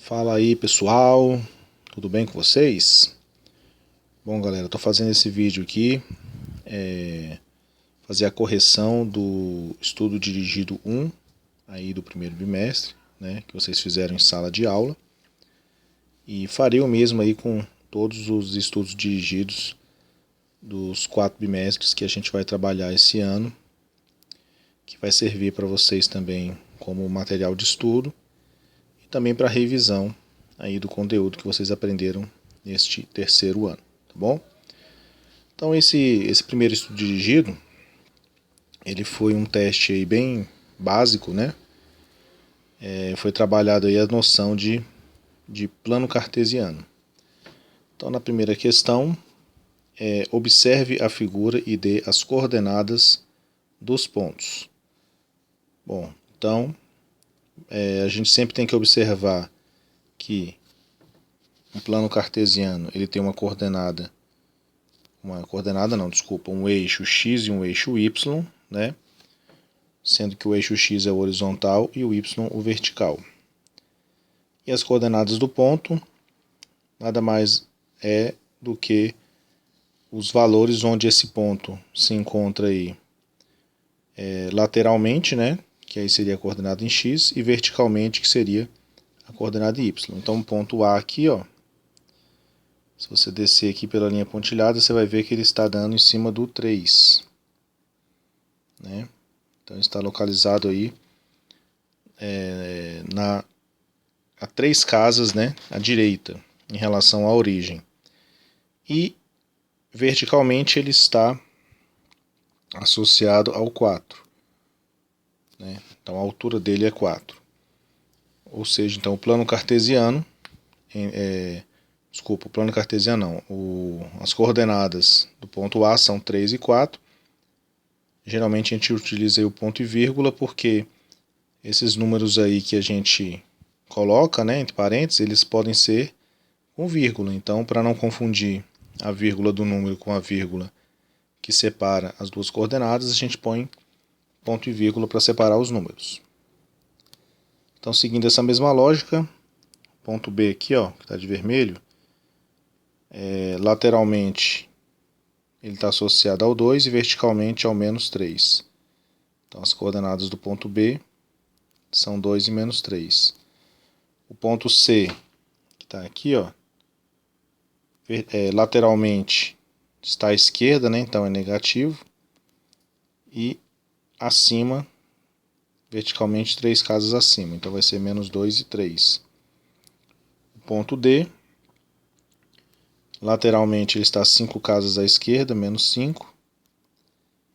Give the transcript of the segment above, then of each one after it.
Fala aí pessoal, tudo bem com vocês? Bom galera, estou fazendo esse vídeo aqui, fazer a correção do estudo dirigido 1 aí do primeiro bimestre, né, que vocês fizeram em sala de aula, e farei o mesmo aí com todos os estudos dirigidos dos 4 bimestres que a gente vai trabalhar esse ano, que vai servir para vocês também como material de estudo e também para revisão aí do conteúdo que vocês aprenderam neste terceiro ano, tá bom? Então esse primeiro estudo dirigido, ele foi um teste aí bem básico, né? Foi trabalhado aí a noção de plano cartesiano. Então na primeira questão, observe a figura e dê as coordenadas dos pontos. Bom, então a gente sempre tem que observar que um plano cartesiano ele tem um eixo x e um eixo y, né? Sendo que o eixo x é o horizontal e o y o vertical. E as coordenadas do ponto nada mais é do que os valores onde esse ponto se encontra aí lateralmente, né? Que aí seria a coordenada em x, e verticalmente, que seria a coordenada em y. Então o ponto A aqui, ó, se você descer aqui pela linha pontilhada, você vai ver que ele está dando em cima do 3. Né? Então está localizado aí a 3 casas, né, à direita, em relação à origem. E verticalmente ele está associado ao 4. Né? Então a altura dele é 4. Ou seja, então o plano cartesiano, o plano cartesiano não, as coordenadas do ponto A são 3 e 4. Geralmente a gente utiliza aí o ponto e vírgula porque esses números aí que a gente coloca, né, entre parênteses, eles podem ser com vírgula. Então, para não confundir a vírgula do número com a vírgula que separa as duas coordenadas, a gente põe ponto e vírgula para separar os números. Então, seguindo essa mesma lógica, ponto B aqui, ó, que está de vermelho, lateralmente ele está associado ao 2 e verticalmente ao menos 3. Então, as coordenadas do ponto B são 2 e menos 3. O ponto C, que está aqui, ó, lateralmente está à esquerda, né? Então é negativo. E acima, verticalmente, 3 casas acima. Então vai ser menos 2 e 3. O ponto D, lateralmente ele está 5 casas à esquerda, menos 5.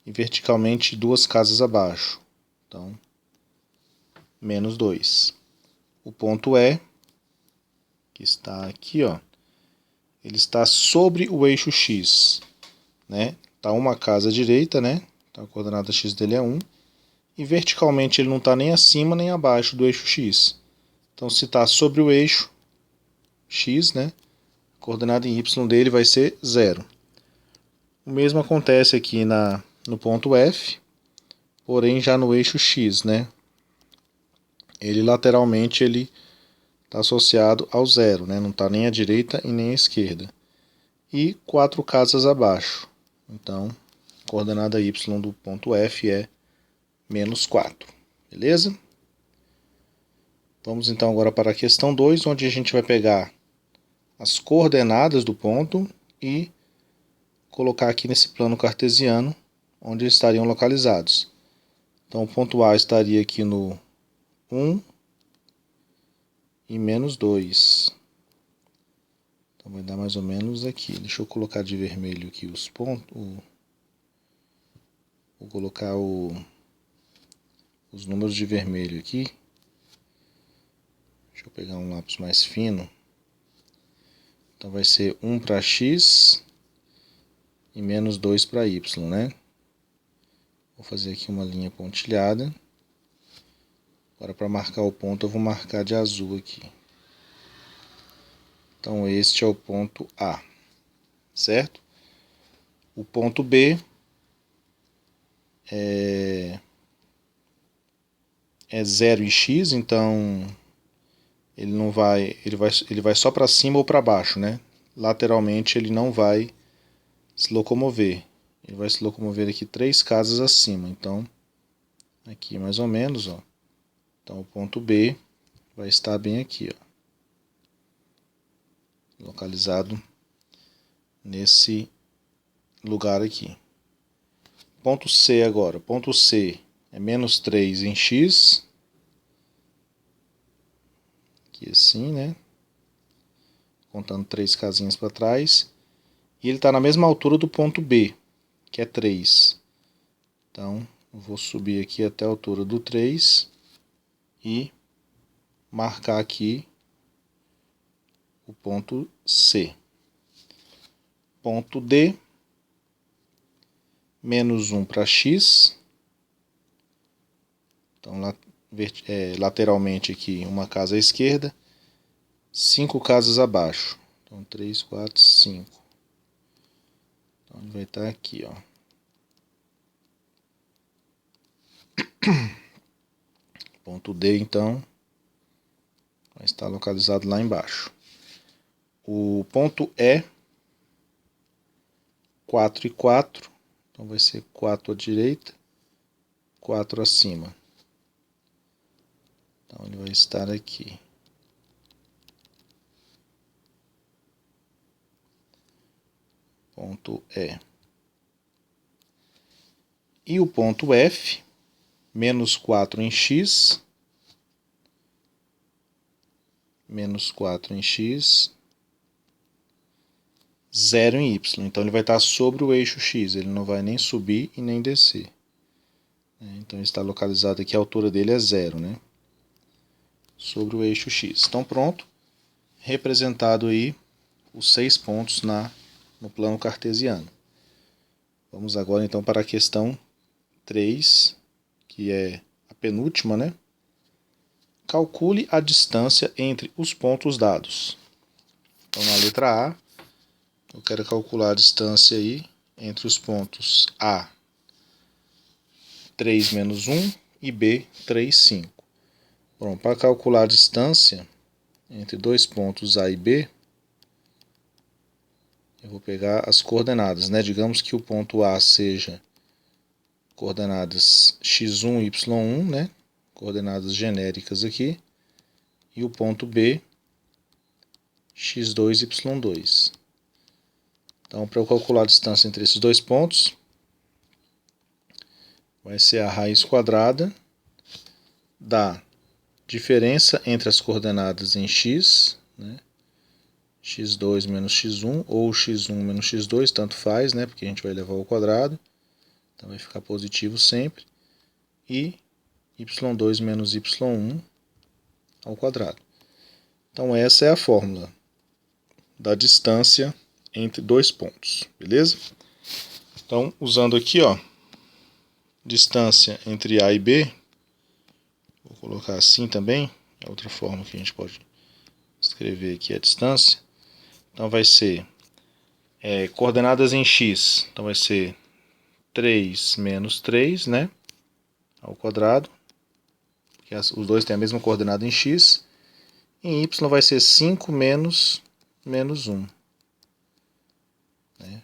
E verticalmente 2 casas abaixo. Então, menos 2. O ponto E, que está aqui, ó, ele está sobre o eixo X, né? Está uma casa à direita, né? Então a coordenada X dele é 1. E verticalmente ele não está nem acima nem abaixo do eixo X. Então se está sobre o eixo X, né? A coordenada em Y dele vai ser 0. O mesmo acontece aqui no ponto F, porém já no eixo X, né? Ele lateralmente ele está associado ao 0, né? Não está nem à direita e nem à esquerda. E 4 casas abaixo. Então, a coordenada Y do ponto F é menos 4. Beleza? Vamos então agora para a questão 2, onde a gente vai pegar as coordenadas do ponto e colocar aqui nesse plano cartesiano, onde eles estariam localizados. Então o ponto A estaria aqui no 1 e menos 2. Então vai dar mais ou menos aqui. Deixa eu colocar de vermelho aqui os pontos. Vou colocar os números de vermelho aqui. Deixa eu pegar um lápis mais fino. Então vai ser 1 para x e menos 2 para y, né? Vou fazer aqui uma linha pontilhada. Agora para marcar o ponto eu vou marcar de azul aqui. Então este é o ponto A, certo? O ponto B é 0 e x, então ele vai só para cima ou para baixo, né? Lateralmente ele não vai se locomover. Ele vai se locomover aqui 3 casas acima. Então, aqui mais ou menos, ó. Então o ponto B vai estar bem aqui, ó. Localizado nesse lugar aqui. Ponto C agora. Ponto C é menos 3 em x. Aqui assim, né? Contando 3 casinhas para trás. E ele está na mesma altura do ponto B, que é 3. Então, eu vou subir aqui até a altura do 3 e marcar aqui o ponto C. Ponto D, menos 1 para x. Então, lateralmente aqui, uma casa à esquerda, 5 casas abaixo. Então, 3, 4, 5. Então, ele vai estar aqui, ó. Ponto D, então, vai estar localizado lá embaixo. O ponto E, 4 e 4. Então, vai ser 4 à direita, 4 acima. Então, ele vai estar aqui. Ponto E. E o ponto F, menos 4 em x, menos 4 em x, 0 em y. Então ele vai estar sobre o eixo x, ele não vai nem subir e nem descer. Então ele está localizado aqui, a altura dele é 0, né? Sobre o eixo x. Então pronto, representado aí os 6 pontos no plano cartesiano. Vamos agora então para a questão 3, que é a penúltima, né? Calcule a distância entre os pontos dados. Então, na letra A, eu quero calcular a distância aí entre os pontos A, 3 menos 1, e B, 3, 5. Bom, para calcular a distância entre dois pontos A e B, eu vou pegar as coordenadas, né? Digamos que o ponto A seja coordenadas x1 e y1, né? Coordenadas genéricas aqui. E o ponto B, x2 e y2. Então, para eu calcular a distância entre esses dois pontos, vai ser a raiz quadrada da diferença entre as coordenadas em x, né? x2 menos x1, ou x1 menos x2, tanto faz, né? Porque a gente vai levar ao quadrado. Então vai ficar positivo sempre. E y2 menos y1 ao quadrado. Então essa é a fórmula da distância entre dois pontos, beleza? Então, usando aqui, ó, distância entre A e B, vou colocar assim também, é outra forma que a gente pode escrever aqui a distância. Então vai ser coordenadas em x, então vai ser 3 menos 3, né, ao quadrado, porque os dois têm a mesma coordenada em x. Em y vai ser 5 menos 1.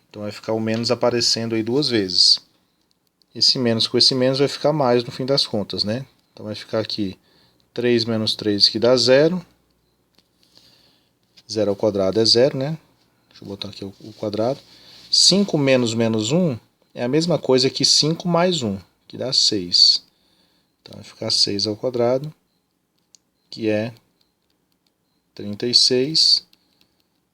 Então vai ficar o menos aparecendo aí duas vezes. Esse menos com esse menos vai ficar mais no fim das contas, né? Então vai ficar aqui 3 menos 3 que dá 0. 0 ao quadrado é 0, né? Deixa eu botar aqui o quadrado. 5 menos 1 é a mesma coisa que 5 mais 1, que dá 6. Então vai ficar 6 ao quadrado, que é 36.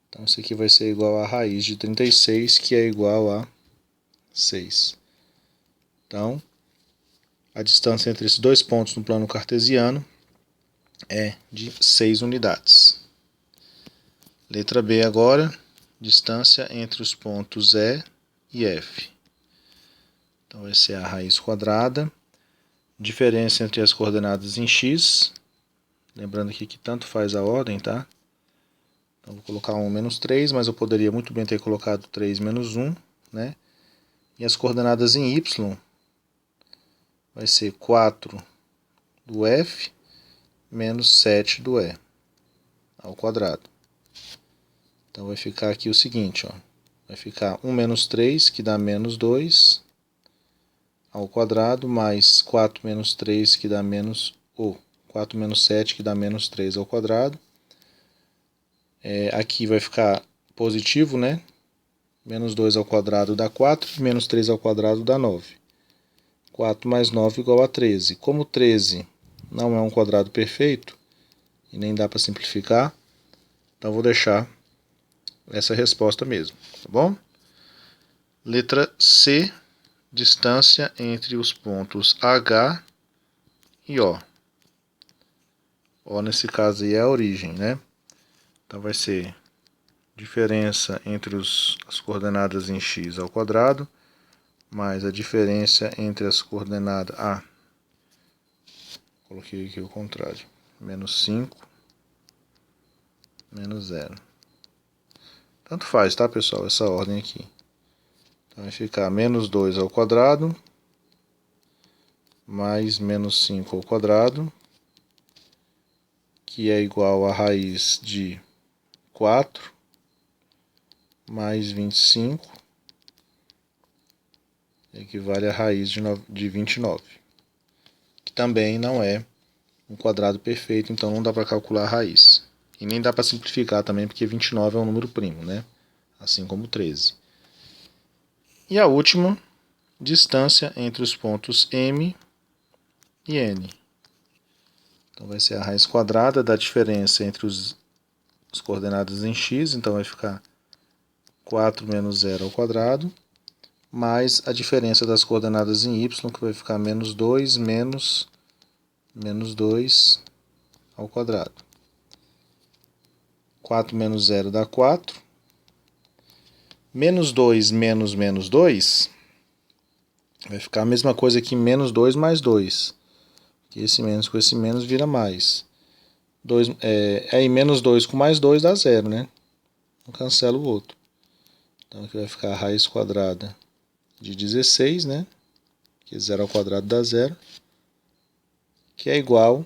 Então isso aqui vai ser igual a raiz de 36, que é igual a 6. Então, a distância entre esses dois pontos no plano cartesiano é de 6 unidades. Letra B agora, distância entre os pontos E e F. Então vai ser a raiz quadrada, diferença entre as coordenadas em x, lembrando aqui que tanto faz a ordem, tá? Então vou colocar 1 menos 3, mas eu poderia muito bem ter colocado 3 menos 1, né? E as coordenadas em y vai ser 4 do F menos 7 do E. ao quadrado. Então vai ficar aqui o seguinte, ó. Vai ficar 1 menos 3, que dá menos 2, ao quadrado, mais 4 menos 3, que dá menos... 4 menos 7, que dá menos 3 ao quadrado. Aqui vai ficar positivo, né? Menos 2 ao quadrado dá 4, menos 3 ao quadrado dá 9. 4 mais 9 igual a 13. Como 13 não é um quadrado perfeito, e nem dá para simplificar, então vou deixar essa resposta mesmo, tá bom? Letra C, distância entre os pontos H e O. O nesse caso aí é a origem, né? Então vai ser diferença entre as coordenadas em x ao quadrado, mais a diferença entre as coordenadas... coloquei aqui o contrário. Menos 5, menos 0. Tanto faz, tá, pessoal? Essa ordem aqui. Então vai ficar menos 2 ao quadrado, mais menos 5 ao quadrado, que é igual a raiz de 4, mais 25, equivale a raiz de 29. Que também não é um quadrado perfeito, então não dá para calcular a raiz. E nem dá para simplificar também, porque 29 é um número primo, né? Assim como 13. E a última, distância entre os pontos M e N. Então vai ser a raiz quadrada da diferença entre as coordenadas em x, então vai ficar 4 menos 0 ao quadrado, mais a diferença das coordenadas em y, que vai ficar menos 2 menos 2 ao quadrado. 4 menos 0 dá 4. Menos 2 menos menos 2 vai ficar a mesma coisa que menos 2 mais 2. Que esse menos com esse menos vira mais. Aí menos 2 com mais 2 dá 0, né? Não cancela o outro. Então aqui vai ficar a raiz quadrada de 16, né? Que 0 ao quadrado dá 0. Que é igual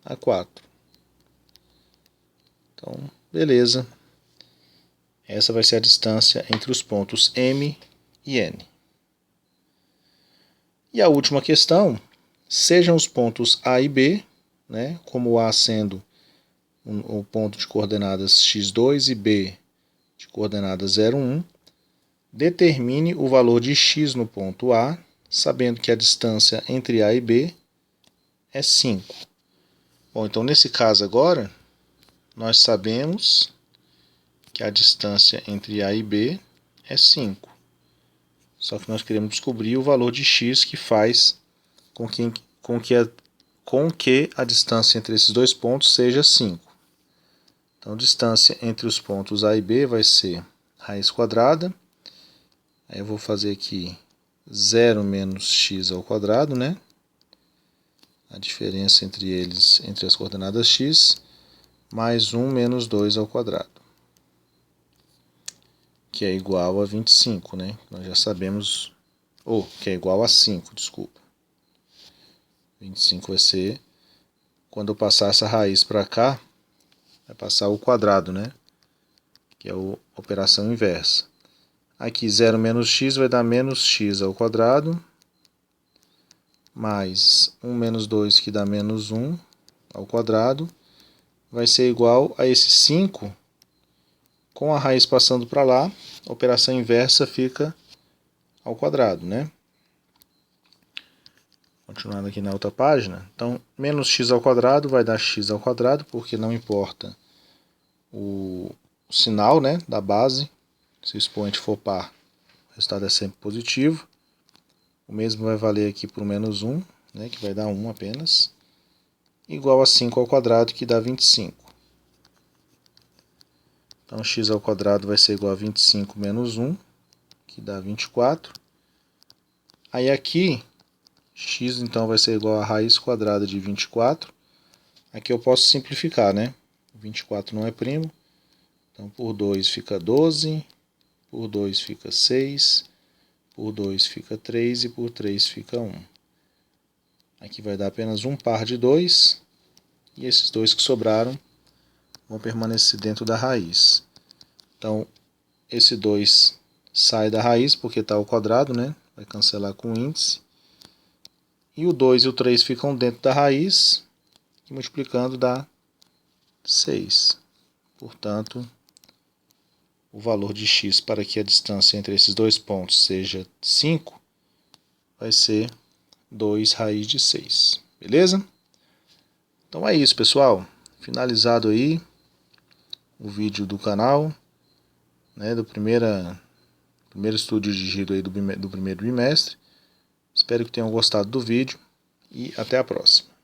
a 4. Então, beleza. Essa vai ser a distância entre os pontos M e N. E a última questão, sejam os pontos A e B, né, como o A sendo o ponto de coordenadas x2 e B de coordenadas 0, 1, determine o valor de x no ponto A, sabendo que a distância entre A e B é 5. Bom, então nesse caso agora, nós sabemos que a distância entre A e B é 5. Só que nós queremos descobrir o valor de x que faz com que a distância entre esses dois pontos seja 5. Então, a distância entre os pontos A e B vai ser raiz quadrada. Aí eu vou fazer aqui 0 menos x ao quadrado, né? A diferença entre eles, entre as coordenadas x, mais 1 menos 2 ao quadrado, que é igual a 25, né? Nós já sabemos, que é igual a 5, desculpa. 25 vai ser, quando eu passar essa raiz para cá, vai passar o quadrado, né? Que é a operação inversa. Aqui 0 menos x vai dar menos x ao quadrado, mais 1 menos 2, que dá menos 1 ao quadrado, vai ser igual a esse 5, com a raiz passando para lá, a operação inversa fica ao quadrado, né? Continuando aqui na outra página, então menos x ao quadrado vai dar x ao quadrado, porque não importa o sinal, né, da base. Se o expoente for par, o resultado é sempre positivo. O mesmo vai valer aqui para o menos 1, né, que vai dar 1 apenas, igual a 5 ao quadrado, que dá 25. Então x ao quadrado vai ser igual a 25 menos 1, que dá 24. Aí aqui, x então vai ser igual a raiz quadrada de 24. Aqui eu posso simplificar, né? 24 não é primo, então por 2 fica 12, por 2 fica 6, por 2 fica 3 e por 3 fica 1. Aqui vai dar apenas um par de 2, e esses dois que sobraram vão permanecer dentro da raiz. Então, esse 2 sai da raiz porque está ao quadrado, né? Vai cancelar com o índice. E o 2 e o 3 ficam dentro da raiz, e multiplicando dá 6. Portanto, o valor de x para que a distância entre esses dois pontos seja 5, vai ser 2 raiz de 6. Beleza? Então é isso, pessoal. Finalizado aí o vídeo do canal, né, do primeiro estudo dirigido aí do primeiro bimestre. Espero que tenham gostado do vídeo e até a próxima.